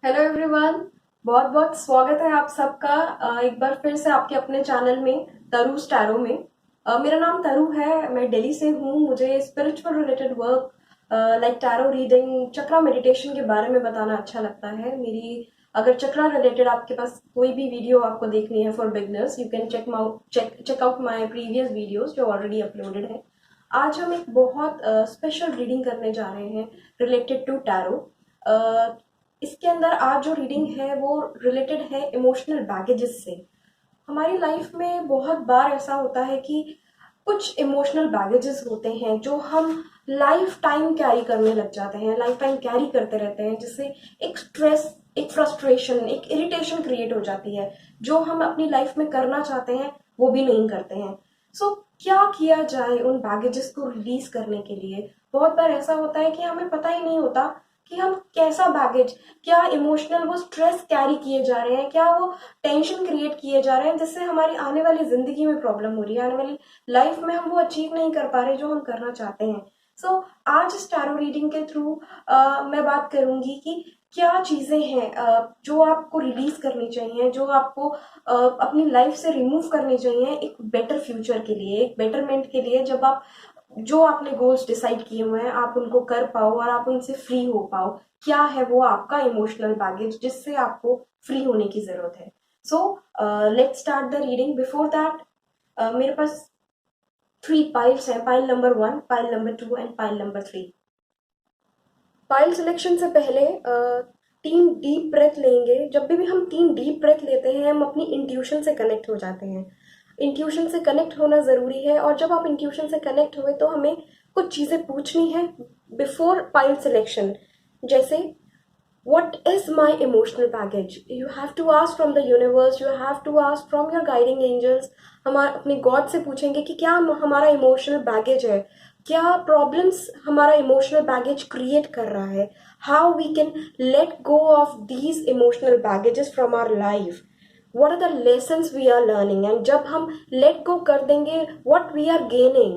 Hello everyone. बहुत बहुत स्वागत है आप सबका एक बार फिर से आपके अपने चैनल में तरु's टैरो में। मेरा नाम तरु है, मैं दिल्ली से हूँ। मुझे spiritual related work like tarot reading, chakra meditation के बारे में बताना अच्छा लगता है। मेरी अगर चक्रा रिलेटेड आपके पास कोई भी वीडियो आपको देखनी है for beginners, you can check out my previous videos जो ऑलरेडी अपलोडेड है। आज हम एक बहुत स्पेशल रीडिंग करने जा रहे हैं रिलेटेड टू टैरो। इसके अंदर आज जो रीडिंग है वो रिलेटेड है इमोशनल बैगेजेस से। हमारी लाइफ में बहुत बार ऐसा होता है कि कुछ इमोशनल बैगेजेस होते हैं जो हम लाइफ टाइम कैरी करने लग जाते हैं, लाइफ टाइम कैरी करते रहते हैं, जिससे एक स्ट्रेस, एक फ्रस्ट्रेशन, एक इरिटेशन क्रिएट हो जाती है। जो हम अपनी लाइफ में करना चाहते हैं वो भी नहीं करते हैं। सो क्या किया जाए उन बैगेजेस को रिलीज करने के लिए? बहुत बार ऐसा होता है कि हमें पता ही नहीं होता कि हम कैसा बैगेज, क्या इमोशनल वो स्ट्रेस कैरी किए जा रहे हैं, क्या वो टेंशन क्रिएट किए जा रहे हैं, जिससे हमारी आने वाली जिंदगी में प्रॉब्लम हो रही है, आने वाली लाइफ में हम वो अचीव नहीं कर पा रहे जो हम करना चाहते हैं। आज इस टैरो रीडिंग के थ्रू मैं बात करूंगी कि क्या चीजें हैं जो आपको रिलीज करनी चाहिए, जो आपको अपनी लाइफ से रिमूव करनी चाहिए एक बेटर फ्यूचर के लिए, एक बेटरमेंट के लिए। जब आप जो आपने गोल्स डिसाइड किए हुए हैं आप उनको कर पाओ और आप उनसे फ्री हो पाओ। क्या है वो आपका इमोशनल बैगेज जिससे आपको फ्री होने की जरूरत है? सो let's start the reading. Before that मेरे पास 3 पाइल्स हैं, pile number 1, pile number 2 and pile number 3। Pile selection से पहले 3 डीप ब्रेथ लेंगे। जब भी हम 3 डीप ब्रेथ लेते हैं हम अपनी इंट्यूशन से कनेक्ट हो जाते हैं। इंट्यूशन से कनेक्ट होना ज़रूरी है, और जब आप इंट्यूशन से कनेक्ट हुए तो हमें कुछ चीज़ें पूछनी है बिफोर पाइल सिलेक्शन। जैसे, what is my emotional baggage? You have to ask from the universe, you have to ask from your guiding angels। हम अपने गॉड से पूछेंगे कि क्या हमारा इमोशनल बैगेज है, क्या प्रॉब्लम्स हमारा इमोशनल बैगेज क्रिएट कर रहा है, how we can let go of these emotional baggages from our life, what are the lessons we are learning। And जब हम लेट गो कर देंगे what we are gaining,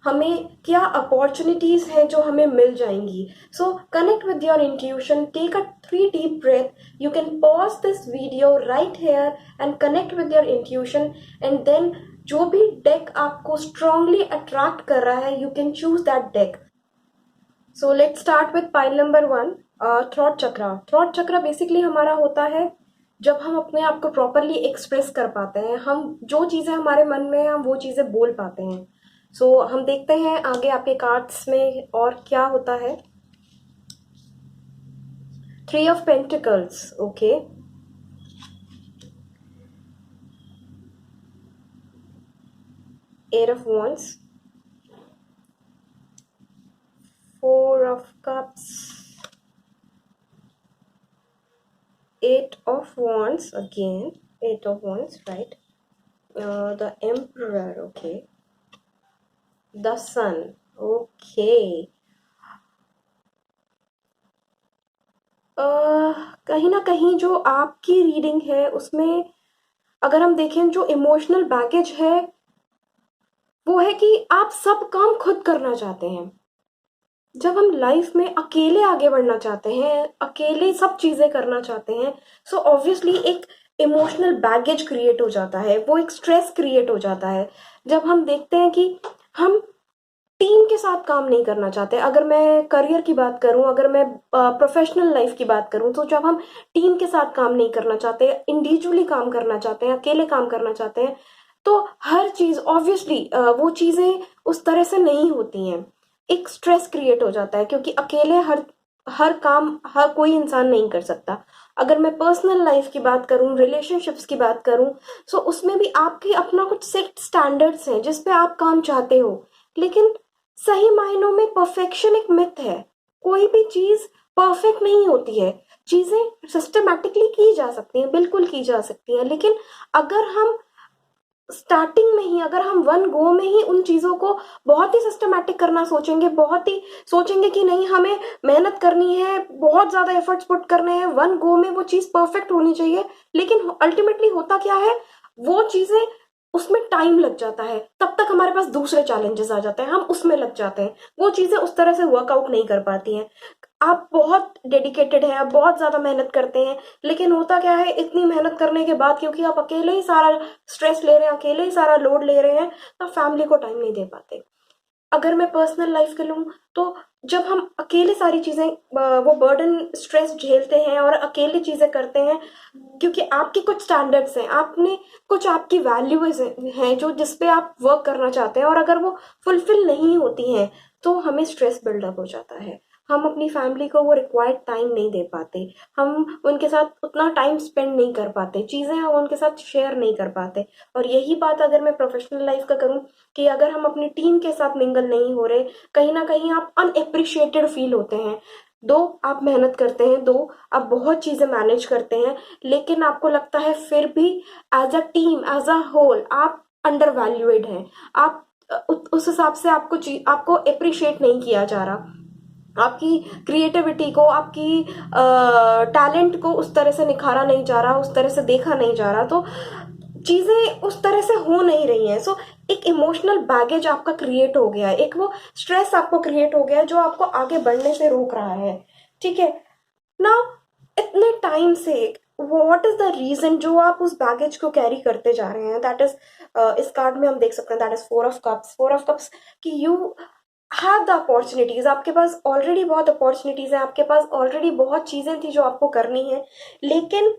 हमें क्या अपॉर्चुनिटीज हैं जो हमें मिल जाएंगी। So connect with your intuition, take a 3 deep breath. You can pause this video right here and connect with your intuition, and then जो भी डेक आपको स्ट्रांगली अट्रैक्ट कर रहा है you can choose that deck. So let's start with pile number 1, throat chakra. Throat chakra basically हमारा होता है जब हम अपने आप को प्रॉपरली एक्सप्रेस कर पाते हैं, हम जो चीज़ें हमारे मन में हैं हम वो चीज़ें बोल पाते हैं। हम देखते हैं आगे आपके कार्ड्स में और क्या होता है। 3 of pentacles, okay. Eight of wands, 4 of cups, 8 of wands again, 8 of wands, right? The emperor, okay. The sun, okay। कहीं ना कहीं जो आपकी रीडिंग है उसमें अगर हम देखें जो इमोशनल बैगेज है वो है कि आप सब काम खुद करना चाहते हैं। जब हम लाइफ में अकेले आगे बढ़ना चाहते हैं, अकेले सब चीजें करना चाहते हैं, सो ऑब्वियसली एक इमोशनल बैगेज क्रिएट हो जाता है, वो एक स्ट्रेस क्रिएट हो जाता है। जब हम देखते हैं कि हम टीम के साथ काम नहीं करना चाहते, अगर मैं करियर की बात करूं, अगर मैं प्रोफेशनल लाइफ की बात करूं, तो जब हम टीम के साथ काम नहीं करना चाहते, इंडिविजुअली काम करना चाहते हैं, अकेले काम करना चाहते हैं, तो हर चीज ऑब्वियसली वो चीजें उस तरह से नहीं होती हैं। एक स्ट्रेस क्रिएट हो जाता है क्योंकि अकेले हर हर काम हर कोई इंसान नहीं कर सकता। अगर मैं पर्सनल लाइफ की बात करूं, रिलेशनशिप्स की बात करूं, सो उसमें भी आपके अपना कुछ सेट स्टैंडर्ड्स हैं जिस पे आप काम चाहते हो। लेकिन सही मायनों में परफेक्शन एक मिथ है। कोई भी चीज परफेक्ट नहीं होती है। चीजें सिस्टमैटिकली की जा सकती हैं, बिल्कुल की जा सकती हैं, लेकिन अगर हम स्टार्टिंग में ही, अगर हम वन गो में ही उन चीजों को बहुत ही सिस्टमैटिक करना सोचेंगे, बहुत ही सोचेंगे कि नहीं हमें मेहनत करनी है, बहुत ज्यादा एफर्ट्स पुट करने हैं, वन गो में वो चीज परफेक्ट होनी चाहिए, लेकिन अल्टीमेटली होता क्या है, वो चीजें उसमें टाइम लग जाता है, तब तक हमारे पास दूसरे चैलेंजेस आ जाते हैं, हम उसमें लग जाते हैं, वो चीजें उस तरह से वर्कआउट नहीं कर पाती हैं। आप बहुत डेडिकेटेड हैं, आप बहुत ज़्यादा मेहनत करते हैं, लेकिन होता क्या है, इतनी मेहनत करने के बाद क्योंकि आप अकेले ही सारा स्ट्रेस ले रहे हैं, अकेले ही सारा लोड ले रहे हैं, तो फैमिली को टाइम नहीं दे पाते। अगर मैं पर्सनल लाइफ के लूँ, तो जब हम अकेले सारी चीज़ें वो बर्डन स्ट्रेस झेलते हैं और अकेले चीज़ें करते हैं, क्योंकि आपकी कुछ स्टैंडर्ड्स हैं, आपने कुछ आपकी वैल्यूज हैं जो जिस पे आप वर्क करना चाहते हैं, और अगर वो फुलफिल नहीं होती हैं तो हमें स्ट्रेस बिल्डअप हो जाता है। हम अपनी फैमिली को वो रिक्वायर्ड टाइम नहीं दे पाते, हम उनके साथ उतना टाइम स्पेंड नहीं कर पाते, चीज़ें हम उनके साथ शेयर नहीं कर पाते। और यही बात अगर मैं प्रोफेशनल लाइफ का करूँ, कि अगर हम अपनी टीम के साथ मिंगल नहीं हो रहे, कहीं ना कहीं आप अनएप्रिशिएटेड फील होते हैं। दो आप मेहनत करते हैं, दो आप बहुत चीज़ें मैनेज करते हैं, लेकिन आपको लगता है फिर भी as a team, as a whole आप अंडर वैल्यूएड हैं। आप उस हिसाब से आपको अप्रिशिएट नहीं किया जा रहा, आपकी क्रिएटिविटी को, आपकी टैलेंट को उस तरह से निखारा नहीं जा रहा, उस तरह से देखा नहीं जा रहा, तो चीजें उस तरह से हो नहीं रही हैं। सो एक इमोशनल बैगेज आपका क्रिएट हो गया है, एक वो स्ट्रेस आपको क्रिएट हो गया है जो आपको आगे बढ़ने से रोक रहा है। ठीक है ना? इतने टाइम से व्हाट इज द रीजन जो आप उस बैगेज को कैरी करते जा रहे हैं? दैट इज, इस कार्ड में हम देख सकते हैं, that is four of cups. Four of cups कि यू हैव द अपॉर्चुनिटीज, आपके पास ऑलरेडी बहुत अपॉर्चुनिटीज हैं, आपके पास ऑलरेडी बहुत चीजें थी जो आपको करनी है, लेकिन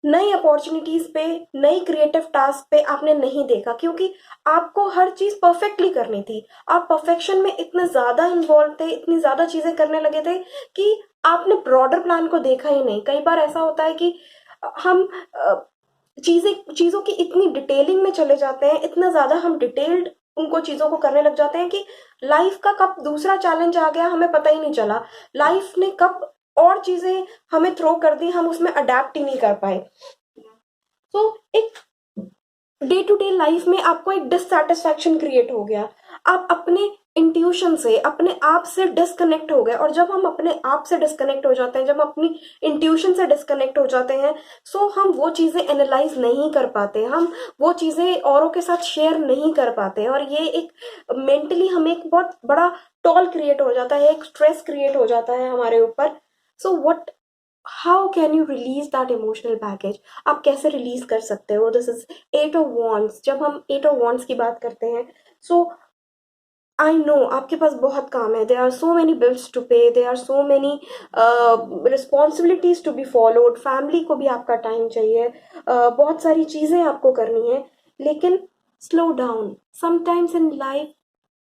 नई अपॉर्चुनिटीज पे, नई क्रिएटिव टास्क पे आपने नहीं देखा, क्योंकि आपको हर चीज परफेक्टली करनी थी। आप परफेक्शन में इतने ज्यादा इन्वॉल्व थे, इतनी ज्यादा चीजें करने लगे थे कि आपने ब्रॉडर प्लान को देखा ही नहीं। कई बार ऐसा होता है कि हम चीजों की इतनी डिटेलिंग में चले जाते हैं, इतना ज्यादा हम डिटेल्ड उनको चीजों को करने लग जाते हैं कि लाइफ का कब दूसरा चैलेंज आ गया हमें पता ही नहीं चला। लाइफ ने कब और चीजें हमें थ्रो कर दी, हम उसमें अडेप्ट ही नहीं कर पाए। तो एक डे टू डे लाइफ में आपको एक डिससेटिस्फैक्शन क्रिएट हो गया, आप अपने इंट्यूशन से, अपने आप से डिस्कनेक्ट हो गए। और जब हम अपने आप से डिस्कनेक्ट हो जाते हैं, जब हम अपनी इंट्यूशन से डिस्कनेक्ट हो जाते हैं, सो हम वो चीजें एनालाइज नहीं कर पाते, हम वो चीजें औरों के साथ शेयर नहीं कर पाते, और ये एक मेंटली हमें एक बहुत बड़ा टॉल क्रिएट हो जाता है, एक स्ट्रेस क्रिएट हो जाता है हमारे ऊपर। So what, how can you release that emotional baggage? आप कैसे रिलीज कर सकते हो? This is eight of wands. जब हम एट ऑफ वॉन्ड्स की बात करते हैं, सो आई नो आपके पास बहुत काम है, there are so many bills to pay, there are so many responsibilities to be followed, family को भी आपका टाइम चाहिए, बहुत सारी चीजें आपको करनी है, लेकिन slow down. Sometimes in life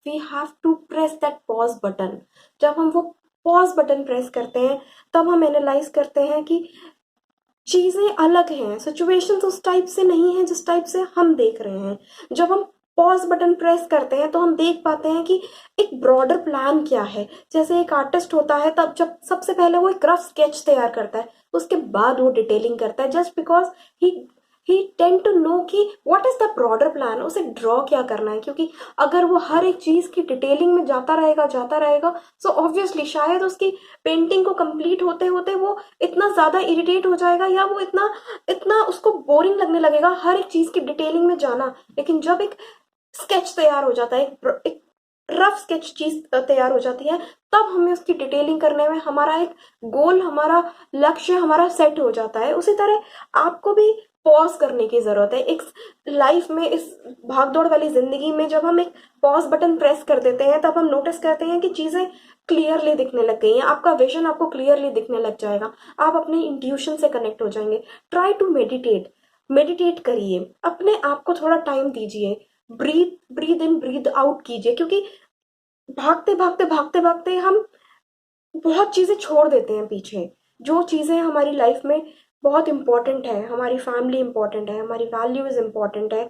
we have to press that pause button. जब हम वो पॉज बटन प्रेस करते हैं, तब हम एनालाइज करते हैं कि चीजें अलग हैं, सिचुएशंस उस टाइप से नहीं है जिस टाइप से हम देख रहे हैं। जब हम पॉज बटन प्रेस करते हैं तो हम देख पाते हैं कि एक ब्रॉडर प्लान क्या है। जैसे एक आर्टिस्ट होता है, तब जब सबसे पहले वो एक रफ स्केच तैयार करता है, उसके बाद वो डिटेलिंग करता है, just because he he tend to know कि what is the broader plan, उसे ड्रॉ क्या करना है। क्योंकि अगर वो हर एक चीज की डिटेलिंग में जाता रहेगा, सो ऑब्वियसली शायद उसकी पेंटिंग को कंप्लीट होते होते वो इतना ज्यादा इरिटेट हो जाएगा, या वो इतना इतना उसको बोरिंग लगने लगेगा हर एक चीज की डिटेलिंग में जाना। लेकिन जब एक स्केच तैयार हो जाता है, एक रफ स्केच चीज तैयार हो जाती है, तब हमें उसकी डिटेलिंग करने में हमारा एक गोल, हमारा लक्ष्य हमारा सेट हो जाता है। उसी तरह आपको भी पॉज करने की जरूरत है एक लाइफ में, इस भागदौड़ वाली जिंदगी में। जब हम एक पॉज बटन प्रेस कर देते हैं, तब हम नोटिस करते हैं कि चीजें क्लियरली दिखने लग गई हैं, आपका विजन आपको क्लियरली दिखने लग जाएगा, आप अपने इंट्यूशन से कनेक्ट हो जाएंगे। ट्राई टू मेडिटेट, मेडिटेट करिए, अपने आप को थोड़ा टाइम दीजिए, breath breathe in breathe out कीजिए। क्योंकि भागते भागते हम बहुत चीजें छोड़ देते हैं पीछे, जो चीजें हमारी लाइफ में बहुत इंपॉर्टेंट है। हमारी फैमिली इंपॉर्टेंट है, हमारी वैल्यूज इंपॉर्टेंट है,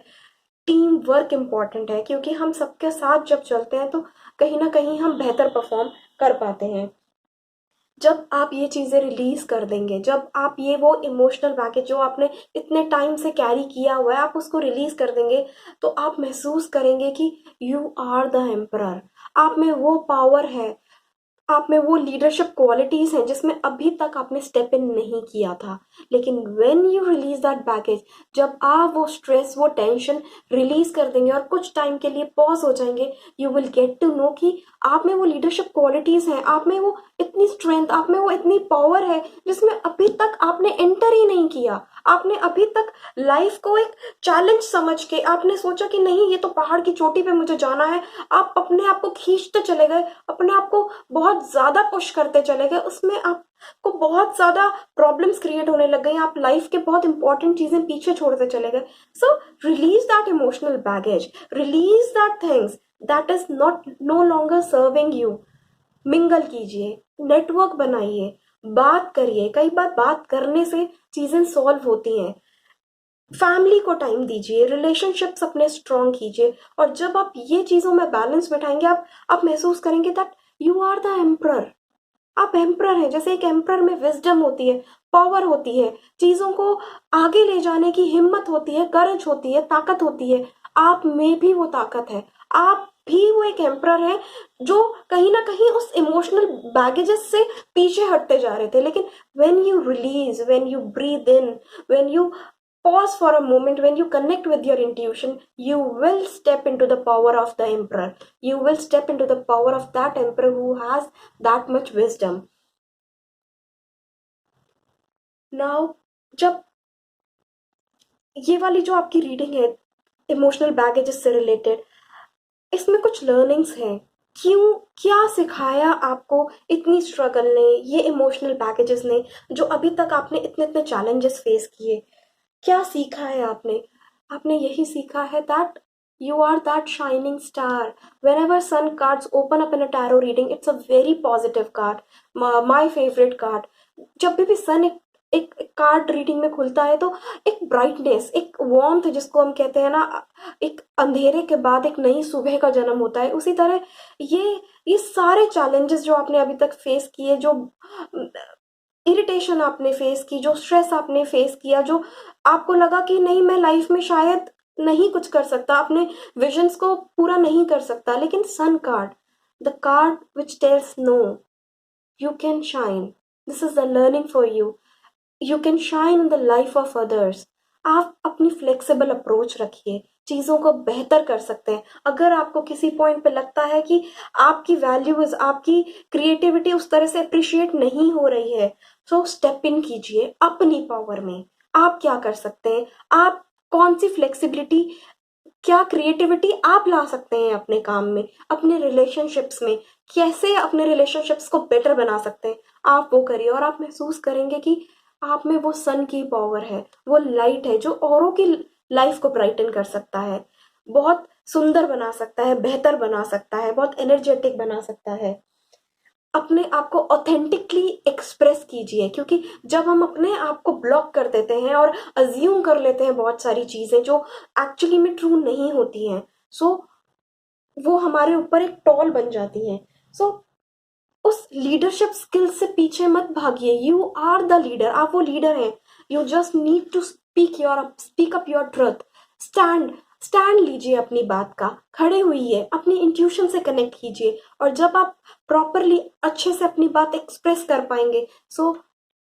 टीम वर्क इंपॉर्टेंट है, क्योंकि हम सबके साथ जब चलते हैं तो कहीं ना कहीं हम बेहतर परफॉर्म कर पाते हैं। जब आप ये चीजें रिलीज कर देंगे, जब आप ये वो इमोशनल बैगेज जो आपने इतने टाइम से कैरी किया हुआ है, आप उसको रिलीज कर देंगे, तो आप महसूस करेंगे कि यू आर द एम्परर। आप में वो पावर है, आप में वो लीडरशिप क्वालिटीज हैं जिसमें अभी तक आपने स्टेप इन नहीं किया था, लेकिन when you release that baggage, जब आप वो स्ट्रेस, वो टेंशन रिलीज कर देंगे और कुछ टाइम के लिए पॉज हो जाएंगे, you will get to know कि आप में वो लीडरशिप क्वालिटीज हैं, आप में वो इतनी स्ट्रेंथ, आप में वो इतनी पावर है जिसमें अभी तक आपने एंटर ही नहीं किया। आपने अभी तक लाइफ को एक चैलेंज समझ के आपने सोचा कि नहीं, ये तो पहाड़ की चोटी पे मुझे जाना है। आप अपने आप को खींचते चले गए, अपने आप को बहुत ज्यादा पुश करते चले गए, उसमें आपको बहुत ज्यादा प्रॉब्लम्स क्रिएट होने लग गई, आप लाइफ के बहुत इंपॉर्टेंट चीजें पीछे छोड़ते चले गए। So release that emotional baggage, release that things that is not no longer serving you. Mingle कीजिए, नेटवर्क बनाइए, बात करिए। कई बार बात करने से चीजें सॉल्व होती हैं। फैमिली को टाइम दीजिए, रिलेशनशिप्स अपने स्ट्रॉन्ग कीजिए, और जब आप ये चीजों में बैलेंस बैठाएंगे, आप महसूस करेंगे that you are the emperor. आप एम्परर हैं। जैसे एक एम्परर में विजडम होती है, पावर होती है, चीजों को आगे ले जाने की हिम्मत होती है, करेज होती है, ताकत होती है। आप में भी वो ताकत है। आप भी वो एक एम्परर है जो कहीं ना कहीं उस इमोशनल बैगेजेस से पीछे हटते जा रहे थे। लेकिन when you release, when you breathe in, when you pause for a moment, when you connect with your intuition, you will step into the power of the emperor. You will step into the power of that emperor who has that much wisdom. Now, जब ये वाली जो आपकी reading है emotional baggages से related, इसमें कुछ learnings हैं। क्यों, क्या सिखाया आपको इतनी स्ट्रगल ने, ये इमोशनल बैगेजेस ने, जो अभी तक आपने इतने इतने चैलेंजेस फेस किए? क्या सीखा है आपने? आपने यही सीखा है that you are that shining star. Whenever sun cards open up in a tarot reading, it's a very positive card. My favorite card. जब भी सन एक कार्ड रीडिंग में खुलता है तो एक ब्राइटनेस, एक वार्मथ, जिसको हम कहते हैं ना, एक अंधेरे के बाद एक नई सुबह का जन्म होता है। उसी तरह ये सारे चैलेंजेस जो आपने अभी तक फेस किए, जो इरिटेशन आपने फेस की, जो स्ट्रेस आपने फेस किया, जो आपको लगा कि नहीं, मैं लाइफ में शायद नहीं कुछ कर सकता, अपने विजन्स को पूरा नहीं कर सकता, लेकिन sun card, the card which tells no, you can shine, this is the learning for you, you can shine in the life of others. आप अपनी फ्लेक्सिबल अप्रोच रखिए, चीज़ों को बेहतर कर सकते हैं। अगर आपको किसी पॉइंट पे लगता है कि आपकी वैल्यूज, आपकी क्रिएटिविटी उस तरह से अप्रिशिएट नहीं हो रही है, तो स्टेप इन कीजिए अपनी पावर में। आप क्या कर सकते हैं, आप कौन सी फ्लेक्सिबिलिटी, क्या क्रिएटिविटी आप ला सकते हैं अपने काम में, अपने रिलेशनशिप्स में, कैसे अपने रिलेशनशिप्स को बेटर बना सकते हैं, आप वो करिए। और आप महसूस करेंगे कि आप में वो सन की पावर है, वो लाइट है जो औरों की लाइफ को ब्राइटन कर सकता है, बहुत सुंदर बना सकता है, बेहतर बना सकता है, बहुत एनर्जेटिक बना सकता है। अपने आप को ऑथेंटिकली एक्सप्रेस कीजिए, क्योंकि जब हम अपने आप को ब्लॉक कर देते हैं और अज्यूम कर लेते हैं बहुत सारी चीजें जो एक्चुअली में ट्रू नहीं होती हैं, सो वो हमारे ऊपर एक टॉल बन जाती हैं। सो उस लीडरशिप स्किल से पीछे मत भागिए। यू आर द लीडर, आप वो लीडर हैं। You just need to speak up your truth. Stand लीजिए अपनी बात का, खड़े हुई अपनी इंट्यूशन से कनेक्ट कीजिए। और जब आप प्रॉपरली अच्छे से अपनी बात एक्सप्रेस कर पाएंगे, so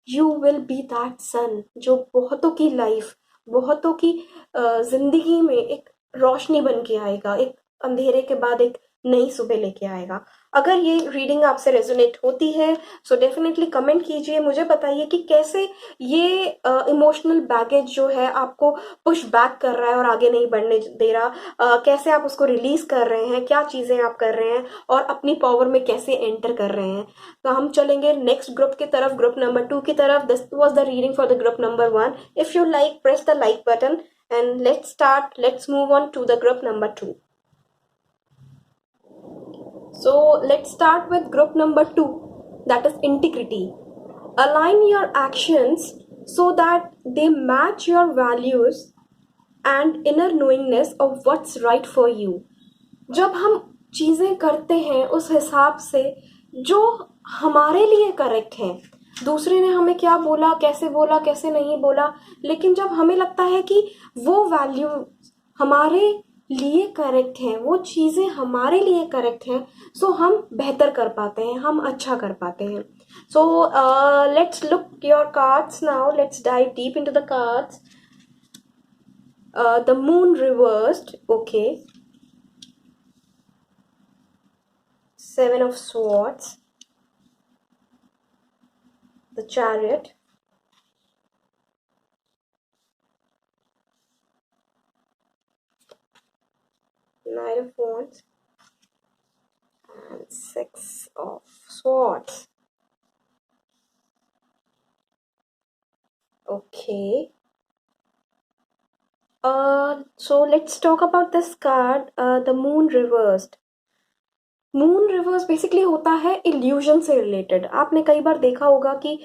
you will be that son जो बहुतों की लाइफ, बहुतों की जिंदगी में एक रोशनी बन के आएगा, एक अंधेरे के बाद एक नई सुबह लेके आएगा। अगर ये रीडिंग आपसे रेजोनेट होती है, सो डेफिनेटली कमेंट कीजिए, मुझे बताइए कि कैसे ये इमोशनल बैगेज जो है आपको पुश बैक कर रहा है और आगे नहीं बढ़ने दे रहा। कैसे आप उसको रिलीज कर रहे हैं, क्या चीजें आप कर रहे हैं, और अपनी पावर में कैसे एंटर कर रहे हैं। तो हम चलेंगे नेक्स्ट ग्रुप की तरफ, ग्रुप नंबर 2 की तरफ। This was the reading for the group number 1। If you like, press the like button and let's move on to the group number 2. So let's start with group number 2, that is integrity. Align your actions so that they match your values and inner knowingness of what's right for you. जब हम चीजें करते हैं उस हिसाब से जो हमारे लिए करेक्ट है, दूसरे ने हमें क्या बोला, कैसे नहीं बोला, लेकिन जब हमें लगता है कि वो वैल्यू हमारे लिए करेक्ट हैं, वो चीज़ें हमारे लिए करेक्ट हैं, सो हम बेहतर कर पाते हैं, हम अच्छा कर पाते हैं. So let's look your cards now, let's dive deep into the cards. The moon reversed, okay. Seven of Swords, the Chariot, Knight of Wands, and Six of Swords. Okay. So let's talk about this card, the Moon Reversed. Moon reverse basically होता है illusion से related. आपने कई बार देखा होगा कि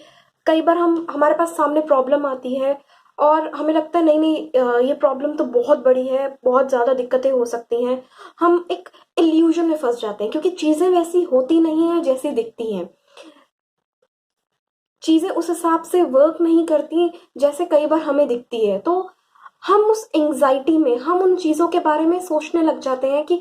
कई बार हमारे पास सामने प्रॉब्लम आती है और हमें लगता है नहीं नहीं, ये प्रॉब्लम तो बहुत बड़ी है, बहुत ज़्यादा दिक्कतें हो सकती हैं. हम एक इल्यूजन में फंस जाते हैं क्योंकि चीज़ें वैसी होती नहीं है जैसी दिखती हैं. चीज़ें उस हिसाब से वर्क नहीं करती जैसे कई बार हमें दिखती है. तो हम उस एंग्जाइटी में हम उन चीज़ों के बारे में सोचने लग जाते हैं कि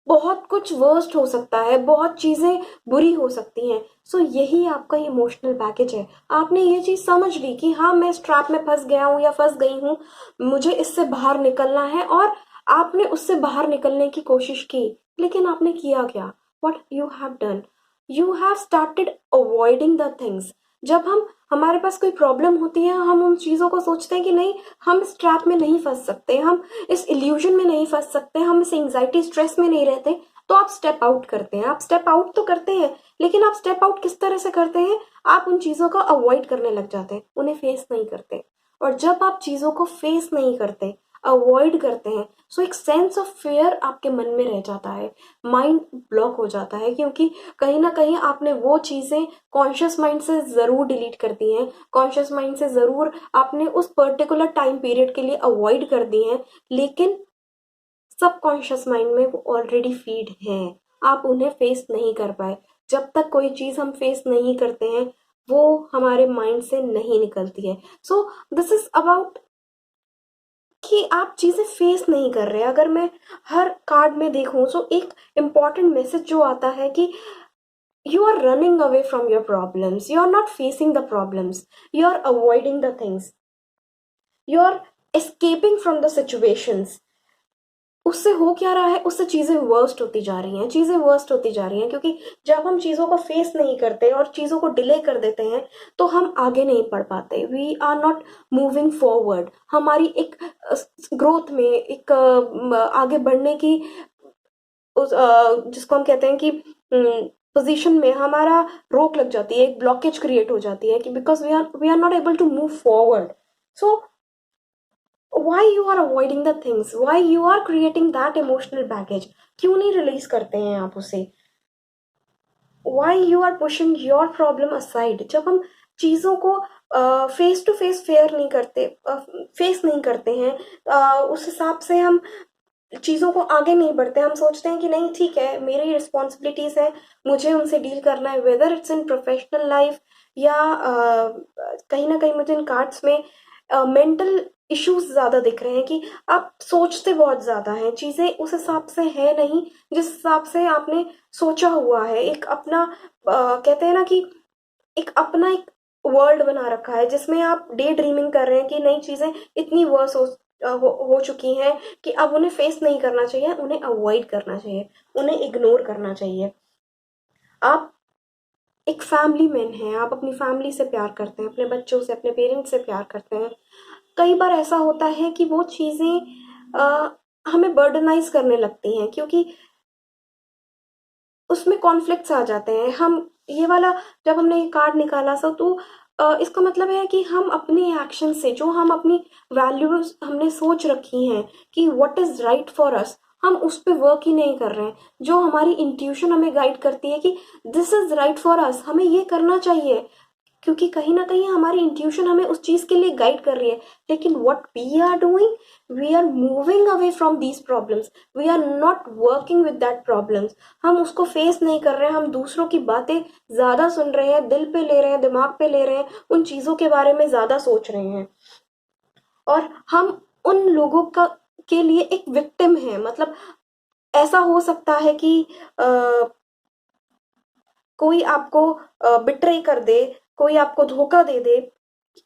बहुत कुछ वर्स्ट हो सकता है, बहुत चीज़ें बुरी हो सकती हैं. सो यही आपका इमोशनल बैगेज है. आपने ये चीज़ समझ ली कि हाँ, मैं इस ट्रैप में फंस गया हूँ या फंस गई हूँ, मुझे इससे बाहर निकलना है, और आपने उससे बाहर निकलने की कोशिश की. लेकिन आपने किया क्या? What you have done, you have started avoiding the things. जब हमारे पास कोई प्रॉब्लम होती है, हम उन चीज़ों को सोचते हैं कि नहीं, हम इस ट्रैप में नहीं फंस सकते, हम इस इल्यूजन में नहीं फंस सकते, हम इस एंग्जाइटी स्ट्रेस में नहीं रहते. तो आप स्टेप आउट करते हैं. आप स्टेप आउट तो करते हैं, लेकिन आप स्टेप आउट किस तरह से करते हैं? आप उन चीज़ों को अवॉइड करने लग जाते हैं, उन्हें फेस नहीं करते. और जब आप चीज़ों को फेस नहीं करते, अवॉइड करते हैं, सो एक सेंस ऑफ फियर आपके मन में रह जाता है, माइंड ब्लॉक हो जाता है, क्योंकि कहीं ना कहीं आपने वो चीज़ें कॉन्शियस माइंड से ज़रूर डिलीट कर दी हैं, कॉन्शियस माइंड से ज़रूर आपने उस पर्टिकुलर टाइम पीरियड के लिए अवॉइड कर दी हैं, लेकिन सबकॉन्शियस माइंड में वो ऑलरेडी फीड हैं. आप उन्हें फेस नहीं कर पाए. जब तक कोई चीज़ हम फेस नहीं करते हैं, वो हमारे माइंड से नहीं निकलती है. सो दिस इज अबाउट कि आप चीज़ें फेस नहीं कर रहे. अगर मैं हर कार्ड में देखूं, सो एक इम्पॉर्टेंट मैसेज जो आता है कि you are running away from your problems, you are not facing the problems, you are avoiding the things, you are escaping from the situations. उससे हो क्या रहा है? उससे चीज़ें वर्स्ट होती जा रही हैं, चीज़ें वर्स्ट होती जा रही हैं, क्योंकि जब हम चीज़ों को फेस नहीं करते और चीज़ों को डिले कर देते हैं, तो हम आगे नहीं बढ़ पाते. We are not moving forward. हमारी एक ग्रोथ में, एक आगे बढ़ने की जिसको हम कहते हैं कि पोजीशन में हमारा रोक लग जाती है, एक ब्लॉकेज क्रिएट हो जाती है कि because we are not able to move forward. So why you are avoiding the things, why you are creating that emotional baggage? क्यों नहीं रिलीज करते हैं आप उसे? why you are pushing your problem aside? जब हम चीज़ों को फेस टू फेस फेयर नहीं करते, फेस नहीं करते हैं, उस हिसाब से हम चीज़ों को आगे नहीं बढ़ते. हम सोचते हैं कि नहीं, ठीक है, मेरी रिस्पॉन्सिबिलिटीज़ है, मुझे उनसे डील करना है, whether it's in professional life या कहीं ना कहीं मुझे इन कार्ड्स में मेंटल इश्यूज ज़्यादा दिख रहे हैं कि आप सोचते बहुत ज़्यादा हैं, चीज़ें उस हिसाब से है नहीं जिस हिसाब से आपने सोचा हुआ है. एक अपना कहते हैं ना कि एक अपना एक वर्ल्ड बना रखा है जिसमें आप डे ड्रीमिंग कर रहे हैं कि नई चीज़ें इतनी वर्स हो चुकी हैं कि अब उन्हें फेस नहीं करना चाहिए, उन्हें अवॉइड करना चाहिए, उन्हें इग्नोर करना चाहिए. आप एक फैमिली मैन हैं, आप अपनी फैमिली से प्यार करते हैं, अपने बच्चों से, अपने पेरेंट्स से प्यार करते हैं. कई बार ऐसा होता है कि वो चीज़ें हमें बर्डनाइज करने लगती हैं, क्योंकि उसमें कॉन्फ्लिक्ट्स आ जाते हैं. हम ये वाला जब हमने ये कार्ड निकाला सा, तो इसका मतलब है कि हम अपने एक्शन से, जो हम अपनी वैल्यूज हमने सोच रखी हैं कि what is right for us, हम उस पर वर्क ही नहीं कर रहे हैं. जो हमारी इंट्यूशन हमें गाइड करती है कि this is right for us, हमें ये करना चाहिए, क्योंकि कहीं ना कहीं हमारी इंट्यूशन हमें उस चीज़ के लिए गाइड कर रही है. लेकिन what we are doing, we are moving away from these problems, we are not working with that problems. हम उसको फेस नहीं कर रहे हैं, हम दूसरों की बातें ज़्यादा सुन रहे हैं, दिल पे ले रहे हैं, दिमाग पे ले रहे हैं, उन चीज़ों के बारे में ज़्यादा सोच रहे हैं. और हम उन लोगों का के लिए एक विक्टिम है। मतलब ऐसा हो सकता है कि अ, कोई आपको बिट्रे कर दे, कोई आपको धोखा दे दे,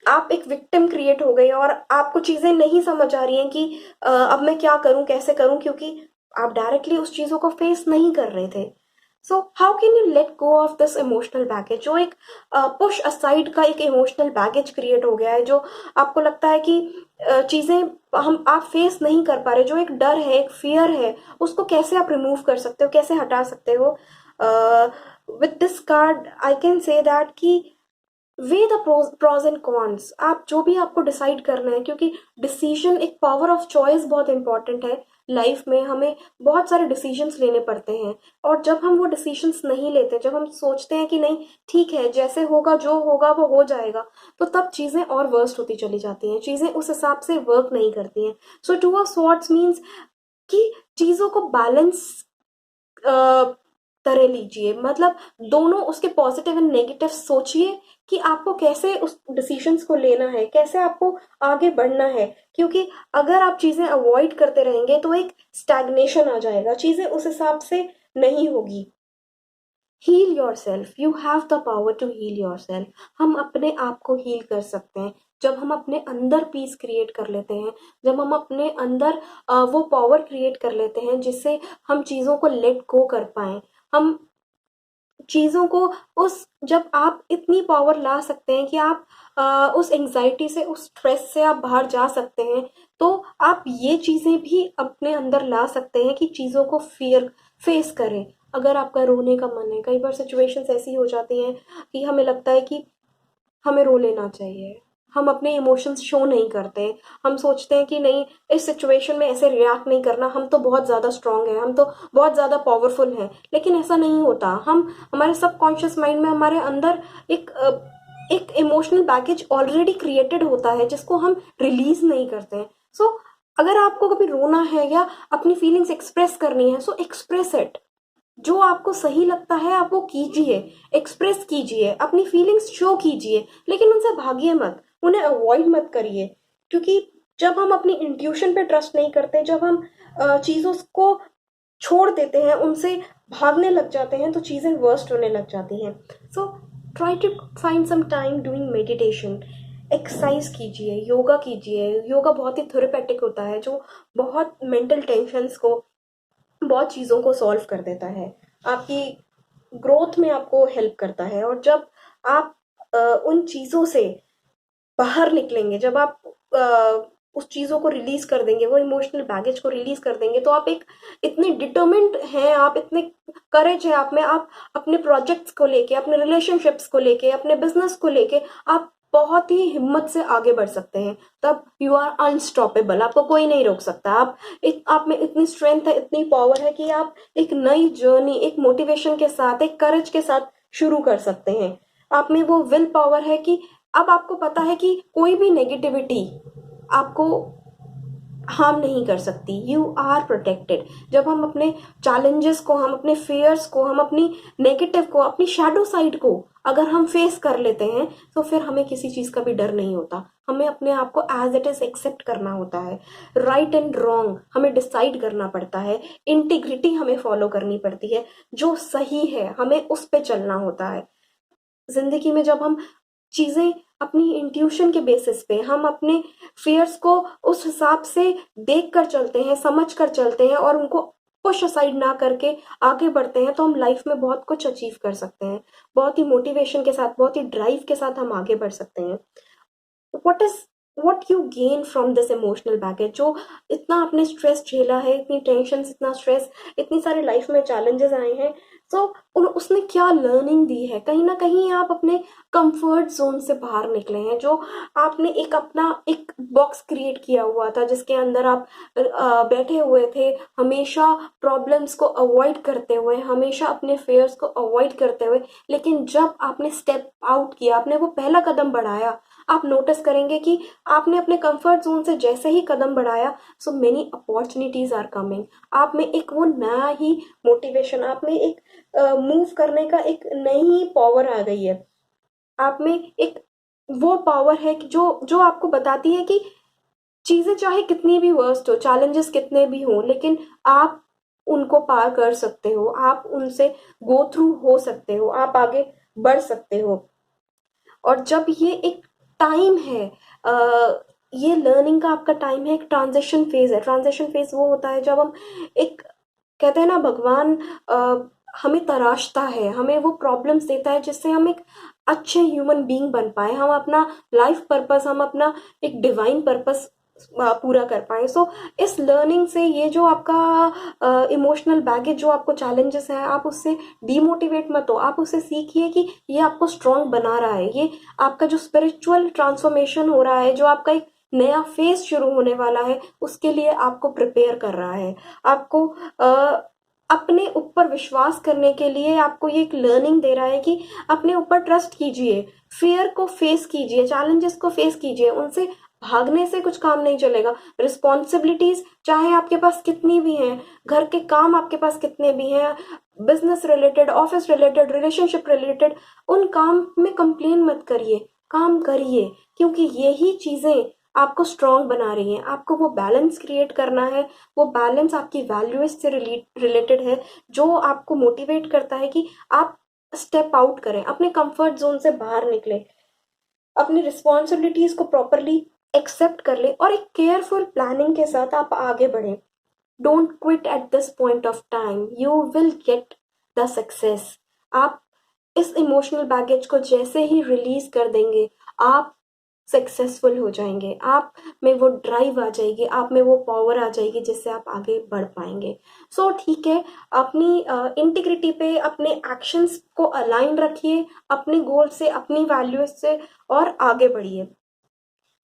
आप एक विक्टिम क्रिएट हो गए और आपको चीजें नहीं समझ आ रही हैं कि अब मैं क्या करूं, कैसे करूं, क्योंकि आप डायरेक्टली उस चीजों को फेस नहीं कर रहे थे। So how can you let go of this emotional baggage, जो एक पुश असाइड का एक इमोशनल बैगेज क्रिएट हो गया है, जो आपको लगता है कि चीजें हम आप फेस नहीं कर पा रहे, जो एक डर है, एक फियर है, उसको कैसे आप रिमूव कर सकते हो, कैसे हटा सकते हो। With this card I can say that कि weigh the pros and cons, आप जो भी आपको डिसाइड करना है, क्योंकि डिसीजन, एक पावर ऑफ चॉइस बहुत इंपॉर्टेंट है लाइफ में। हमें बहुत सारे डिसीजंस लेने पड़ते हैं, और जब हम वो डिसीजंस नहीं लेते, जब हम सोचते हैं कि नहीं ठीक है, जैसे होगा जो होगा वो हो जाएगा, तो तब चीजें और वर्स्ट होती चली जाती हैं, चीजें उस हिसाब से वर्क नहीं करती हैं। सो टू ऑफ स्वॉर्ड्स मीन्स कि चीजों को बैलेंस तरह लीजिए। मतलब दोनों उसके पॉजिटिव एंड नेगेटिव सोचिए कि आपको कैसे उस डिसीजंस को लेना है, कैसे आपको आगे बढ़ना है। क्योंकि अगर आप चीजें अवॉइड करते रहेंगे तो एक स्टैग्नेशन आ जाएगा, चीजें उस हिसाब से नहीं होगी। Heal yourself, you have the power to heal yourself. हम अपने आप को हील कर सकते हैं जब हम अपने अंदर पीस क्रिएट कर लेते हैं, जब हम अपने अंदर वो पावर क्रिएट कर लेते हैं जिससे हम चीज़ों को लेट गो कर पाएं। हम चीज़ों को उस जब आप इतनी पावर ला सकते हैं कि आप उस एंजाइटी से, उस स्ट्रेस से आप बाहर जा सकते हैं, तो आप ये चीज़ें भी अपने अंदर ला सकते हैं कि चीज़ों को फियर फेस करें। अगर आपका रोने का मन है, कई बार सिचुएशंस ऐसी हो जाती हैं कि हमें लगता है कि हमें रो लेना चाहिए, हम अपने इमोशंस शो नहीं करते। हम सोचते हैं कि नहीं, इस सिचुएशन में ऐसे रिएक्ट नहीं करना, हम तो बहुत ज़्यादा स्ट्रांग हैं, हम तो बहुत ज़्यादा पावरफुल हैं। लेकिन ऐसा नहीं होता। हम हमारे सबकॉन्शियस माइंड में, हमारे अंदर एक इमोशनल बैगेज ऑलरेडी क्रिएटेड होता है जिसको हम रिलीज नहीं करते हैं। सो अगर आपको कभी रोना है या अपनी फीलिंग्स एक्सप्रेस करनी है, सो एक्सप्रेस इट। जो आपको सही लगता है आप वो कीजिए, एक्सप्रेस कीजिए, अपनी फीलिंग्स शो कीजिए, लेकिन उनसे भागिए मत, उन्हें अवॉइड मत करिए। क्योंकि जब हम अपनी इंट्यूशन पे ट्रस्ट नहीं करते, जब हम चीज़ों को छोड़ देते हैं, उनसे भागने लग जाते हैं, तो चीज़ें वर्स्ट होने लग जाती हैं। So try to find some time doing meditation, exercise कीजिए, योगा कीजिए। योगा बहुत ही थेरेपेटिक होता है, जो बहुत मेंटल टेंशन्स को, बहुत चीज़ों को सॉल्व कर देता है, आपकी ग्रोथ में आपको हेल्प करता है। और जब आप उन चीज़ों से बाहर निकलेंगे, जब आप उस चीज़ों को रिलीज कर देंगे, वो इमोशनल बैगेज को रिलीज कर देंगे, तो आप एक इतने डिटर्मिन्ड हैं, आप इतने करेज है आप में, आप अपने प्रोजेक्ट्स को लेके, अपने रिलेशनशिप्स को लेके, अपने बिजनेस को लेके आप बहुत ही हिम्मत से आगे बढ़ सकते हैं। तब यू आर अनस्टॉपेबल, आपको कोई नहीं रोक सकता। आप में इतनी स्ट्रेंथ है, इतनी पावर है कि आप एक नई जर्नी, एक मोटिवेशन के साथ, एक करेज के साथ शुरू कर सकते हैं। आप में वो विल पावर है कि अब आपको पता है कि कोई भी नेगेटिविटी आपको हार्म नहीं कर सकती, यू आर प्रोटेक्टेड। जब हम अपने चैलेंजेस को, हम अपने फेयर्स को, हम अपनी नेगेटिव को, अपनी शैडो साइड को अगर हम फेस कर लेते हैं, तो फिर हमें किसी चीज़ का भी डर नहीं होता। हमें अपने आप को एज इट इज एक्सेप्ट करना होता है। राइट एंड रॉन्ग हमें डिसाइड करना पड़ता है, इंटीग्रिटी हमें फॉलो करनी पड़ती है, जो सही है हमें उस पर चलना होता है। जिंदगी में जब हम चीजें अपनी इंट्यूशन के बेसिस पे, हम अपने फेयर्स को उस हिसाब से देख कर चलते हैं, समझ कर चलते हैं, और उनको पुश असाइड ना करके आगे बढ़ते हैं, तो हम लाइफ में बहुत कुछ अचीव कर सकते हैं। बहुत ही मोटिवेशन के साथ, बहुत ही ड्राइव के साथ हम आगे बढ़ सकते हैं। What is what you gain from this emotional baggage, जो इतना आपने स्ट्रेस झेला है, इतनी टेंशन, इतना स्ट्रेस, इतनी सारी लाइफ में चैलेंजेस आए हैं। सो उसने क्या लर्निंग दी है, कहीं ना कहीं आप अपने कंफर्ट जोन से बाहर निकले हैं। जो आपने एक अपना एक बॉक्स क्रिएट किया हुआ था जिसके अंदर आप बैठे हुए थे, हमेशा प्रॉब्लम्स को अवॉइड करते हुए, हमेशा अपने फेयर्स को अवॉइड करते हुए, लेकिन जब आपने स्टेप आउट किया, आपने वो पहला कदम बढ़ाया, आप नोटिस करेंगे कि आपने अपने कंफर्ट जोन से जैसे ही कदम बढ़ाया, so many opportunities are coming. आप में एक वो नया ही मोटिवेशन, आप में एक मूव करने का एक नई पावर आ गई है। आप में एक वो पावर है कि जो जो आपको बताती है कि चीज़ें चाहे कितनी भी वर्स्ट हो, चैलेंजेस कितने भी हों, लेकिन आप उनको पार कर सकते हो, आप उनसे गो थ्रू हो सकते हो, आप आगे बढ़ सकते हो। और जब ये एक टाइम है, ये लर्निंग का आपका टाइम है, एक ट्रांजिशन फेज है। ट्रांजिशन फेज वो होता है जब हम एक, कहते हैं ना, भगवान हमें तराशता है, हमें वो प्रॉब्लम्स देता है जिससे हम एक अच्छे ह्यूमन बीइंग बन पाए, हम अपना लाइफ पर्पस, हम अपना एक डिवाइन पर्पस पूरा कर पाए। सो इस लर्निंग से ये जो आपका इमोशनल बैगेज, जो आपको चैलेंजेस है, आप उससे डीमोटिवेट मत हो, आप उससे सीखिए कि ये आपको स्ट्रांग बना रहा है। ये आपका जो स्पिरिचुअल ट्रांसफॉर्मेशन हो रहा है, जो आपका एक नया फेज शुरू होने वाला है, उसके लिए आपको प्रिपेयर कर रहा है। आपको अपने ऊपर विश्वास करने के लिए आपको ये एक लर्निंग दे रहा है कि अपने ऊपर ट्रस्ट कीजिए, फियर को फेस कीजिए, चैलेंजेस को फेस कीजिए। उनसे भागने से कुछ काम नहीं चलेगा। रिस्पॉन्सिबिलिटीज चाहे आपके पास कितनी भी हैं, घर के काम आपके पास कितने भी हैं, business related, office related, relationship related, उन काम में कंप्लेन मत करिए, काम करिए, क्योंकि यही चीजें आपको स्ट्रांग बना रही हैं। आपको वो बैलेंस क्रिएट करना है। वो बैलेंस आपकी वैल्यूज से रिलेटेड है, जो आपको मोटिवेट करता है कि आप स्टेप आउट करें, अपने कंफर्ट जोन से बाहर निकले, अपनी रिस्पॉन्सिबिलिटीज को प्रॉपरली एक्सेप्ट कर ले और एक केयरफुल प्लानिंग के साथ आप आगे बढ़े। Don't quit at this point of time, you will get the success. आप इस इमोशनल बैगेज को जैसे ही रिलीज कर देंगे, आप सक्सेसफुल हो जाएंगे। आप में वो ड्राइव आ जाएगी, आप में वो पावर आ जाएगी जिससे आप आगे बढ़ पाएंगे। सो ठीक है, अपनी इंटीग्रिटी पे अपने एक्शंस को अलाइन रखिए, अपने गोल से, अपनी वैल्यूज से, और आगे बढ़िए।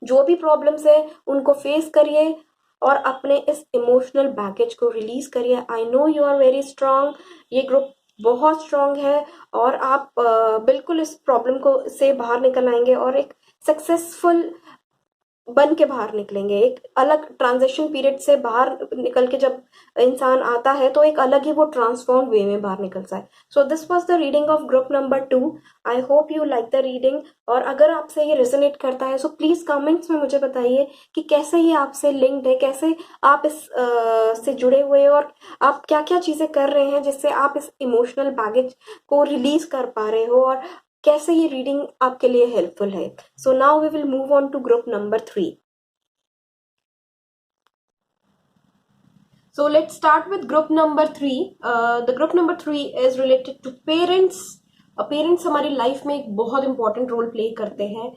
जो भी प्रॉब्लम्स है उनको फेस करिए और अपने इस इमोशनल बैगेज को रिलीज करिए। I know you are very strong, ये ग्रुप बहुत स्ट्रांग है, और आप बिल्कुल इस प्रॉब्लम को से बाहर निकल आएंगे और एक सक्सेसफुल बन के बाहर निकलेंगे। एक अलग ट्रांजिशन पीरियड से बाहर निकल के जब इंसान आता है तो एक अलग ही वो ट्रांसफॉर्म वे में बाहर निकलता है। So this was the reading of group number 2। I hope you like the reading, और अगर आपसे ये रेजोनेट करता है सो प्लीज कमेंट्स में मुझे बताइए कि कैसे ये आपसे लिंक्ड है, कैसे आप इस से जुड़े हुए हैं, और आप क्या क्या चीजें कर रहे हैं जिससे आप इस इमोशनल बैगेज को रिलीज कर पा रहे हो, और कैसे ये रीडिंग आपके लिए हेल्पफुल है। So now we will move on to group number 3। So let's start with group number 3. The group number 3 is related to parents. Parents हमारी लाइफ में एक बहुत इंपॉर्टेंट रोल प्ले करते हैं,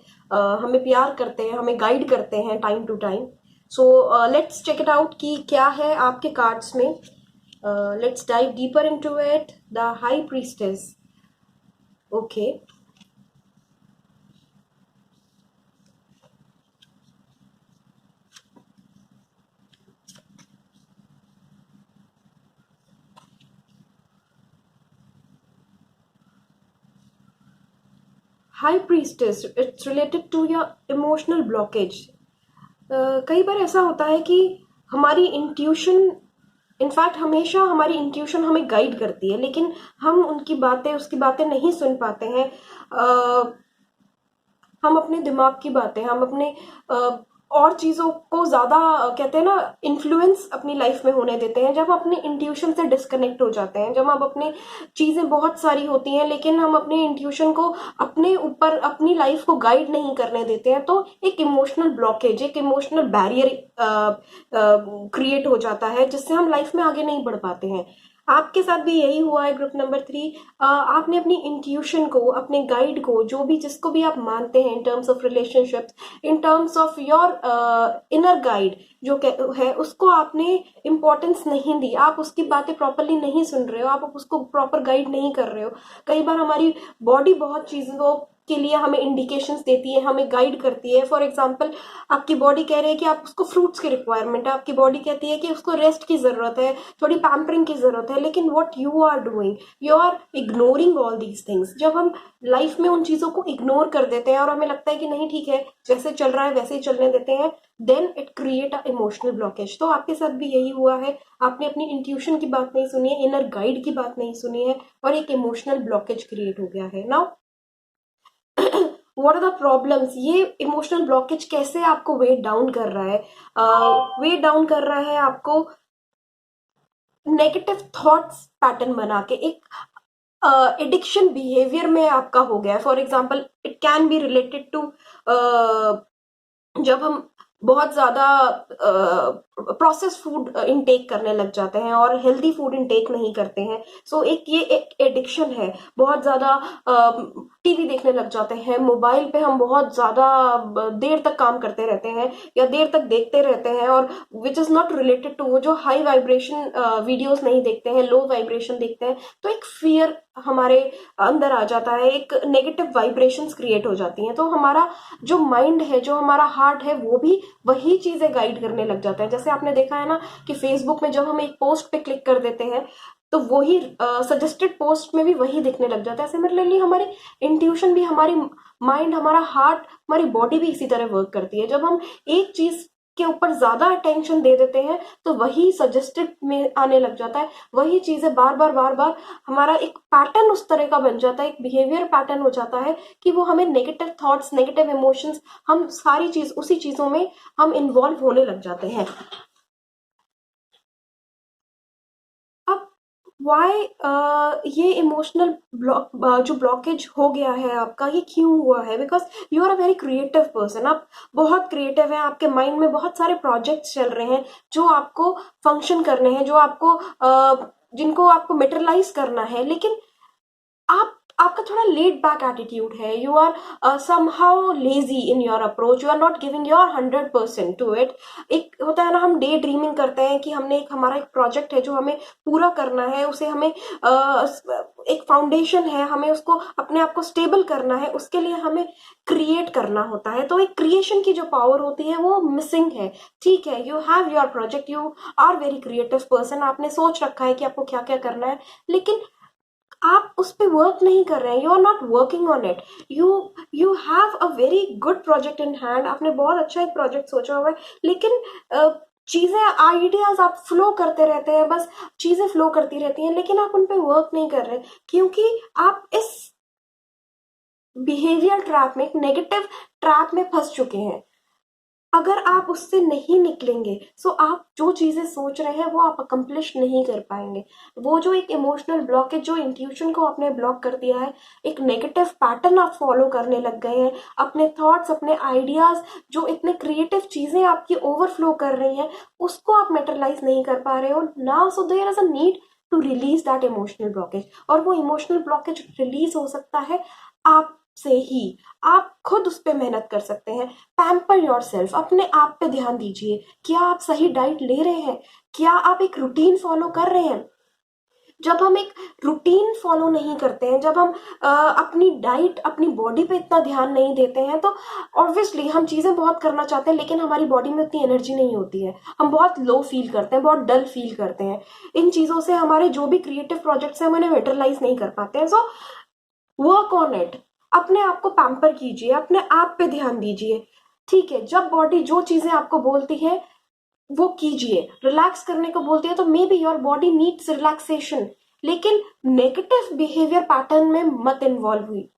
हमें प्यार करते हैं, हमें गाइड करते हैं time to time. So let's check it out कि क्या है आपके कार्ड्स में। Let's dive deeper into it. The high priestess. Okay, high priestess, it's related to your emotional blockage. कई बार ऐसा होता है कि हमारी इंट्यूशन, इनफैक्ट हमेशा हमारी इंट्यूशन हमें गाइड करती है, लेकिन हम उनकी बातें, उसकी बातें नहीं सुन पाते हैं। हम अपने दिमाग की बातें, हम अपने और चीज़ों को ज़्यादा, कहते हैं ना, इन्फ्लुएंस अपनी लाइफ में होने देते हैं जब हम अपने इंट्यूशन से डिस्कनेक्ट हो जाते हैं। जब हम अपने चीज़ें बहुत सारी होती हैं लेकिन हम अपने इंट्यूशन को अपने ऊपर, अपनी लाइफ को गाइड नहीं करने देते हैं, तो एक इमोशनल ब्लॉकेज, एक इमोशनल बैरियर क्रिएट हो जाता है जिससे हम लाइफ में आगे नहीं बढ़ पाते हैं। आपके साथ भी यही हुआ है ग्रुप नंबर 3। आपने अपनी इंट्यूशन को, अपने गाइड को, जो भी, जिसको भी आप मानते हैं in terms of relationships, in terms of your inner guide जो है, उसको आपने इम्पोर्टेंस नहीं दी। आप उसकी बातें प्रॉपरली नहीं सुन रहे हो, आप उसको प्रॉपर गाइड नहीं कर रहे हो। कई बार हमारी बॉडी बहुत चीज़ों के लिए हमें इंडिकेशंस देती है, हमें गाइड करती है। फॉर एग्जाम्पल, आपकी बॉडी कह रही है कि आप उसको फ्रूट्स की रिक्वायरमेंट है, आपकी बॉडी कहती है कि उसको रेस्ट की जरूरत है, थोड़ी पैम्परिंग की जरूरत है, लेकिन what you are doing, you are ignoring all these things. जब हम लाइफ में उन चीजों को इग्नोर कर देते हैं और हमें लगता है कि नहीं ठीक है, जैसे चल रहा है वैसे ही चलने देते हैं, then it create a emotional blockage. तो आपके साथ भी यही हुआ है, आपने अपनी इंट्यूशन की बात नहीं सुनी है, इनर गाइड की बात नहीं सुनी है, और एक इमोशनल ब्लॉकेज क्रिएट हो गया है। Now what are the problems, ये इमोशनल ब्लॉकेज कैसे आपको वेट डाउन कर रहा है, वेट डाउन कर रहा है आपको नेगेटिव थॉट्स पैटर्न बना के, एक एडिक्शन बिहेवियर में आपका हो गया है। For example it can be related to जब हम बहुत ज्यादा प्रोसेस फूड इनटेक करने लग जाते हैं और हेल्दी फूड इनटेक नहीं करते हैं, सो एक ये एक एडिक्शन है। बहुत ज्यादा टीवी देखने लग जाते हैं, मोबाइल पे हम बहुत ज्यादा देर तक काम करते रहते हैं या देर तक देखते रहते हैं, और which is not related to, वो जो हाई वाइब्रेशन वीडियोस नहीं देखते हैं, लो वाइब्रेशन देखते हैं, तो एक फियर हमारे अंदर आ जाता है, एक नेगेटिव वाइब्रेशंस क्रिएट हो जाती हैं। तो हमारा जो माइंड है, जो हमारा हार्ट है, वो भी वही चीजें गाइड करने लग जाता है। जैसे आपने देखा है ना कि फेसबुक में जब हम एक पोस्ट पे क्लिक कर देते हैं तो वही सजेस्टेड पोस्ट में भी वही दिखने लग जाता है। सिमिलरली हमारी इंट्यूशन भी, हमारी माइंड, हमारा हार्ट, हमारी बॉडी भी इसी तरह वर्क करती है। जब हम एक चीज के ऊपर ज्यादा अटेंशन दे देते हैं तो वही सजेस्टेड में आने लग जाता है, वही चीजें बार बार बार बार, हमारा एक पैटर्न उस तरह का बन जाता है, एक बिहेवियर पैटर्न हो जाता है कि वो हमें नेगेटिव थॉट्स, नेगेटिव इमोशंस, हम सारी चीज उसी चीजों में हम इन्वॉल्व होने लग जाते हैं। अब वाई ये इमोशनल ब्लॉक, जो ब्लॉकेज हो गया है आपका, ये क्यों हुआ है? Because you are a very creative person, आप बहुत क्रिएटिव हैं, आपके माइंड में बहुत सारे प्रोजेक्ट्स चल रहे हैं जो आपको फंक्शन करने हैं, जो आपको जिनको आपको मेटेरियलाइज करना है, लेकिन आपका थोड़ा लेड बैक एटीट्यूड है, you are somehow lazy in your approach, you are not giving your 100% to it. एक होता है ना, हम डे ड्रीमिंग करते हैं कि हमने एक, हमारा एक प्रोजेक्ट है जो हमें पूरा करना है, उसे हमें एक फाउंडेशन है, हमें उसको अपने आप को स्टेबल करना है, उसके लिए हमें क्रिएट करना होता है। तो एक क्रिएशन की जो पावर होती है वो मिसिंग है। ठीक है, you have your project, you are very creative person, आपने सोच रखा है कि आपको क्या क्या करना है, लेकिन आप उस पर वर्क नहीं कर रहे हैं, you are not working on it. You you have a very good project in hand, आपने बहुत अच्छा एक प्रोजेक्ट सोचा हुआ है, लेकिन चीजें, आइडियाज आप फ्लो करते रहते हैं, बस चीजें फ्लो करती रहती हैं, लेकिन आप उन पे वर्क नहीं कर रहे, क्योंकि आप इस बिहेवियर ट्रैप में, एक नेगेटिव ट्रैप में फंस चुके हैं। अगर आप उससे नहीं निकलेंगे, सो आप जो चीजें सोच रहे हैं वो आप अकम्प्लिश नहीं कर पाएंगे। वो जो एक इमोशनल ब्लॉकेज, जो इंट्यूशन को आपने ब्लॉक कर दिया है, एक नेगेटिव पैटर्न आप फॉलो करने लग गए हैं, अपने थॉट्स, अपने आइडियाज, जो इतने क्रिएटिव चीजें आपकी ओवरफ्लो कर रही हैं, उसको आप मेटरलाइज नहीं कर पा रहे हो now. So there is a need to release that emotional blockage, और वो इमोशनल ब्लॉकेज रिलीज हो सकता है आप से ही। आप खुद उस पर मेहनत कर सकते हैं। पैम्पर योर सेल्फ, अपने आप पे ध्यान दीजिए। क्या आप सही डाइट ले रहे हैं? क्या आप एक रूटीन फॉलो कर रहे हैं? जब हम एक रूटीन फॉलो नहीं करते हैं, जब हम अपनी डाइट, अपनी बॉडी पे इतना ध्यान नहीं देते हैं, तो ऑब्वियसली हम चीजें बहुत करना चाहते हैं, लेकिन हमारी बॉडी में उतनी एनर्जी नहीं होती है, हम बहुत लो फील करते हैं, बहुत डल फील करते हैं। इन चीजों से हमारे जो भी क्रिएटिव प्रोजेक्ट्स हैं हम उन्हें मेटरलाइज नहीं कर पाते हैं। सो वर्क ऑन इट, अपने आप को पैम्पर कीजिए, अपने आप पे ध्यान दीजिए। ठीक है, जब बॉडी जो चीजें आपको बोलती है वो कीजिए, रिलैक्स करने को बोलती है तो may be your body needs relaxation, लेकिन नेगेटिव बिहेवियर पैटर्न में मत इन्वॉल्व हुई,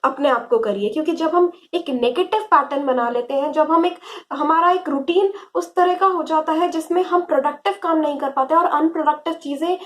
अपने आप को करिए। क्योंकि जब हम एक नेगेटिव पैटर्न बना लेते हैं, जब हम एक, हमारा एक रूटीन उस तरह का हो जाता है जिसमें हम प्रोडक्टिव काम नहीं कर पाते और अनप्रोडक्टिव चीजें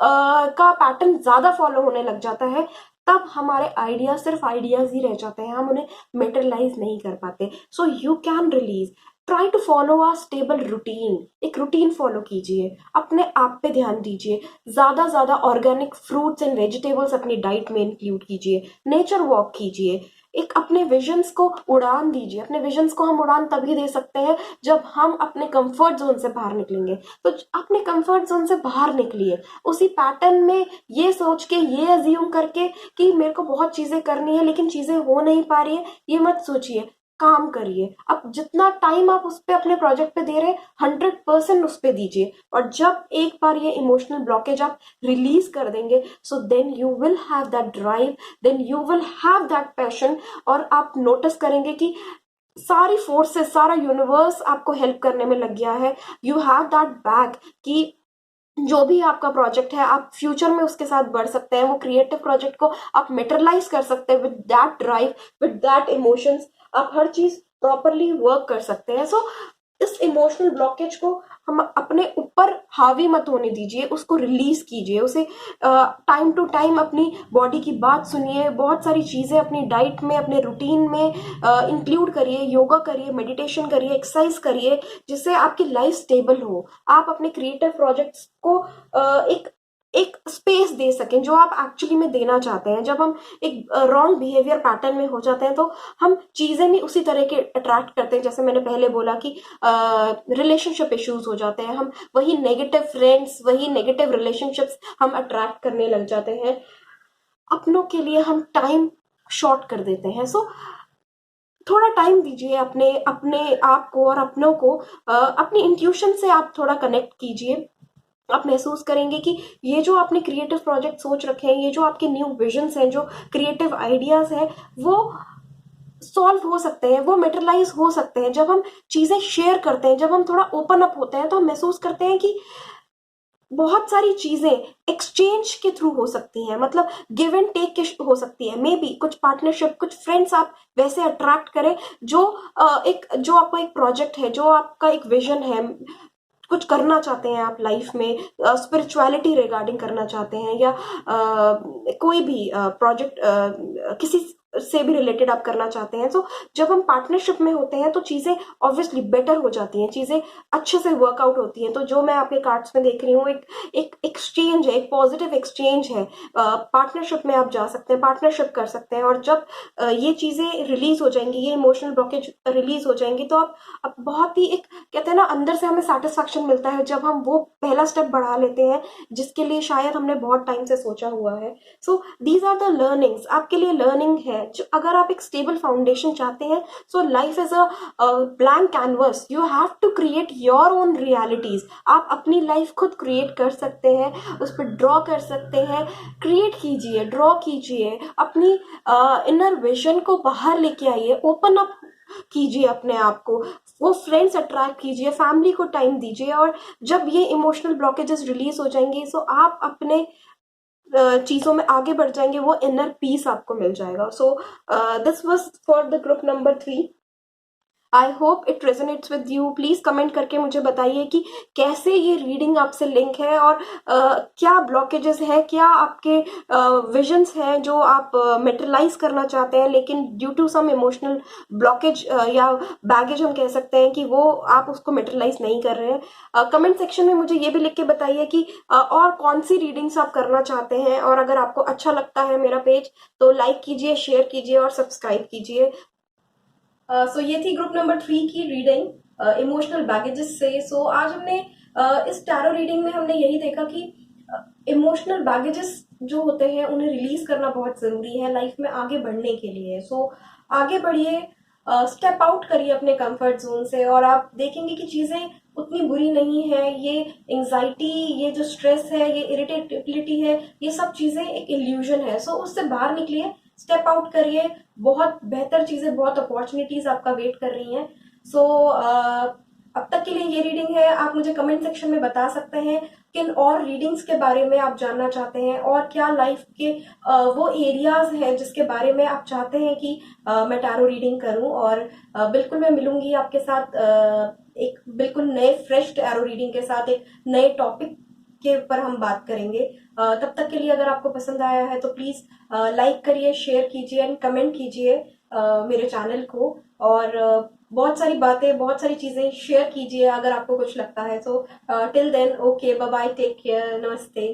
का पैटर्न ज्यादा फॉलो होने लग जाता है, तब हमारे आइडिया सिर्फ आइडियाज ही रह जाते हैं, हम उन्हें मेटेरियलाइज नहीं कर पाते। So you can release, try to follow a stable routine, एक रूटीन फॉलो कीजिए, अपने आप पे ध्यान दीजिए, ज्यादा ऑर्गेनिक फ्रूट्स एंड वेजिटेबल्स अपनी डाइट में इंक्लूड कीजिए, नेचर वॉक कीजिए, एक अपने विजन्स को उड़ान दीजिए। अपने विजन्स को हम उड़ान तभी दे सकते हैं जब हम अपने कंफर्ट जोन से बाहर निकलेंगे। तो अपने कंफर्ट जोन से बाहर निकलिए, उसी पैटर्न में ये सोच के, ये अज्यूम करके कि मेरे को बहुत चीजें करनी है लेकिन चीजें हो नहीं पा रही है, ये मत सोचिए, काम करिए। अब जितना टाइम आप उस पे, अपने प्रोजेक्ट पे दे रहे हैं, 100% उस पे दीजिए। और जब एक बार ये इमोशनल ब्लॉकेज आप रिलीज कर देंगे, so then you will have that drive, then you will have that passion, और आप नोटिस करेंगे कि सारी फोर्सेस, सारा यूनिवर्स आपको हेल्प करने में लग गया है। यू हैव दैट बैक कि जो भी आपका प्रोजेक्ट है आप फ्यूचर में उसके साथ बढ़ सकते हैं। वो क्रिएटिव प्रोजेक्ट को आप मेटरलाइज कर सकते हैं with that drive, with that emotions. आप हर चीज प्रॉपरली वर्क कर सकते हैं। सो इस इमोशनल ब्लॉकेज को हम अपने ऊपर हावी मत होने दीजिए, उसको रिलीज कीजिए। उसे टाइम टू टाइम अपनी बॉडी की बात सुनिए, बहुत सारी चीजें अपनी डाइट में, अपने रूटीन में इंक्लूड करिए। योगा करिए, मेडिटेशन करिए, एक्सरसाइज करिए, जिससे आपकी लाइफ स्टेबल हो। आप अपने क्रिएटिव प्रोजेक्ट्स को एक एक स्पेस दे सकें जो आप एक्चुअली में देना चाहते हैं। जब हम एक रॉन्ग बिहेवियर पैटर्न में हो जाते हैं तो हम चीजें भी उसी तरह के अट्रैक्ट करते हैं। जैसे मैंने पहले बोला कि रिलेशनशिप इश्यूज हो जाते हैं, हम वही नेगेटिव फ्रेंड्स, वही नेगेटिव रिलेशनशिप्स हम अट्रैक्ट करने लग जाते हैं। अपनों के लिए हम टाइम शॉर्ट कर देते हैं। सो थोड़ा टाइम दीजिए अपने अपने आप को और अपनों को। अपनी इंट्यूशन से आप थोड़ा कनेक्ट कीजिए। आप महसूस करेंगे कि ये जो आपने क्रिएटिव प्रोजेक्ट सोच रखे हैं, ये जो आपके न्यू विजन्स हैं, जो क्रिएटिव आइडियाज हैं, वो सॉल्व हो सकते हैं, वो मेटेरियलाइज हो सकते हैं। जब हम चीजें शेयर करते हैं, जब हम थोड़ा ओपन अप होते हैं, तो हम महसूस करते हैं कि बहुत सारी चीजें एक्सचेंज के थ्रू हो सकती हैं। मतलब गिव एंड टेक के हो सकती है। मे बी कुछ पार्टनरशिप, कुछ फ्रेंड्स आप वैसे अट्रैक्ट करें जो जो आपका एक प्रोजेक्ट है, जो आपका एक विजन है, कुछ करना चाहते हैं आप लाइफ में, स्पिरिचुअलिटी रिगार्डिंग करना चाहते हैं, या कोई भी प्रोजेक्ट किसी से भी रिलेटेड आप करना चाहते हैं। तो जब हम पार्टनरशिप में होते हैं तो चीजें ऑब्वियसली बेटर हो जाती हैं, चीजें अच्छे से वर्कआउट होती हैं। तो जो मैं आपके कार्ड्स में देख रही हूँ, एक एक्सचेंज है, एक पॉजिटिव एक्सचेंज है। पार्टनरशिप में आप जा सकते हैं, पार्टनरशिप कर सकते हैं। और जब ये चीजें रिलीज हो जाएंगी, ये इमोशनल ब्लॉकेज रिलीज हो जाएंगी, तो आप बहुत ही एक, कहते हैं ना, अंदर से हमें सेटिस्फैक्शन मिलता है जब हम वो पहला स्टेप बढ़ा लेते हैं जिसके लिए शायद हमने बहुत टाइम से सोचा हुआ है। So these are the learnings, आपके लिए लर्निंग है। जो अगर आप एक स्टेबल फाउंडेशन चाहते हैं, so life is a blank canvas, you have to create your own realities. आप अपनी लाइफ खुद क्रिएट कर सकते हैं, उस पर ड्रॉ कर सकते हैं। क्रिएट कीजिए, ड्रॉ कीजिए, अपनी इनर विजन को बाहर लेके आइए, ओपन अप कीजिए अपने आप को, वो फ्रेंड्स अट्रैक्ट कीजिए, फैमिली को टाइम दीजिए। और जब ये इमोशनल ब्लॉकेजेस रिलीज हो जाएंगे, सो आप अपने चीजों में आगे बढ़ जाएंगे, वो इनर पीस आपको मिल जाएगा। So this was for the group number 3। I hope it resonates with you. Please comment करके मुझे बताइए कि कैसे ये रीडिंग आपसे लिंक है, और क्या ब्लॉकेजेस है, क्या आपके विजन्स हैं जो आप मेटेरियलाइज करना चाहते हैं, लेकिन due to some emotional blockage या बैगेज हम कह सकते हैं कि वो आप उसको मेटेरियलाइज नहीं कर रहे हैं। कमेंट सेक्शन में मुझे ये भी लिख के बताइए कि और कौन सी रीडिंग्स आप करना चाहते हैं। और अगर आपको अच्छा लगता है मेरा पेज, तो लाइक कीजिए, शेयर कीजिए और सब्सक्राइब कीजिए। सो ये थी ग्रुप नंबर 3 की रीडिंग इमोशनल बैगेजेस से। सो आज हमने इस टैरो रीडिंग में हमने यही देखा कि इमोशनल बैगेजेस जो होते हैं उन्हें रिलीज करना बहुत जरूरी है लाइफ में आगे बढ़ने के लिए। सो आगे बढ़िए, स्टेप आउट करिए अपने कंफर्ट जोन से, और आप देखेंगे कि चीजें उतनी बुरी नहीं है। ये एंजाइटी, ये जो स्ट्रेस है, ये इरिटेबिलिटी है, ये सब चीजें एक इल्यूजन है। सो उससे बाहर निकलिए, स्टेप आउट करिए। बहुत बेहतर चीजें, बहुत अपॉर्चुनिटीज आपका वेट कर रही हैं। सो अब तक के लिए ये रीडिंग है। आप मुझे कमेंट सेक्शन में बता सकते हैं किन और रीडिंग्स के बारे में आप जानना चाहते हैं, और क्या लाइफ के वो एरियाज हैं जिसके बारे में आप चाहते हैं कि मैं टैरो रीडिंग करूं। और बिल्कुल मैं मिलूंगी आपके साथ एक बिल्कुल नए फ्रेश टैरो रीडिंग के साथ, एक नए टॉपिक के ऊपर हम बात करेंगे। तब तक के लिए अगर आपको पसंद आया है तो प्लीज लाइक करिए, शेयर कीजिए एंड कमेंट कीजिए मेरे चैनल को। और बहुत सारी बातें, बहुत सारी चीजें शेयर कीजिए अगर आपको कुछ लगता है। So till then, okay, bye bye, take care, नमस्ते।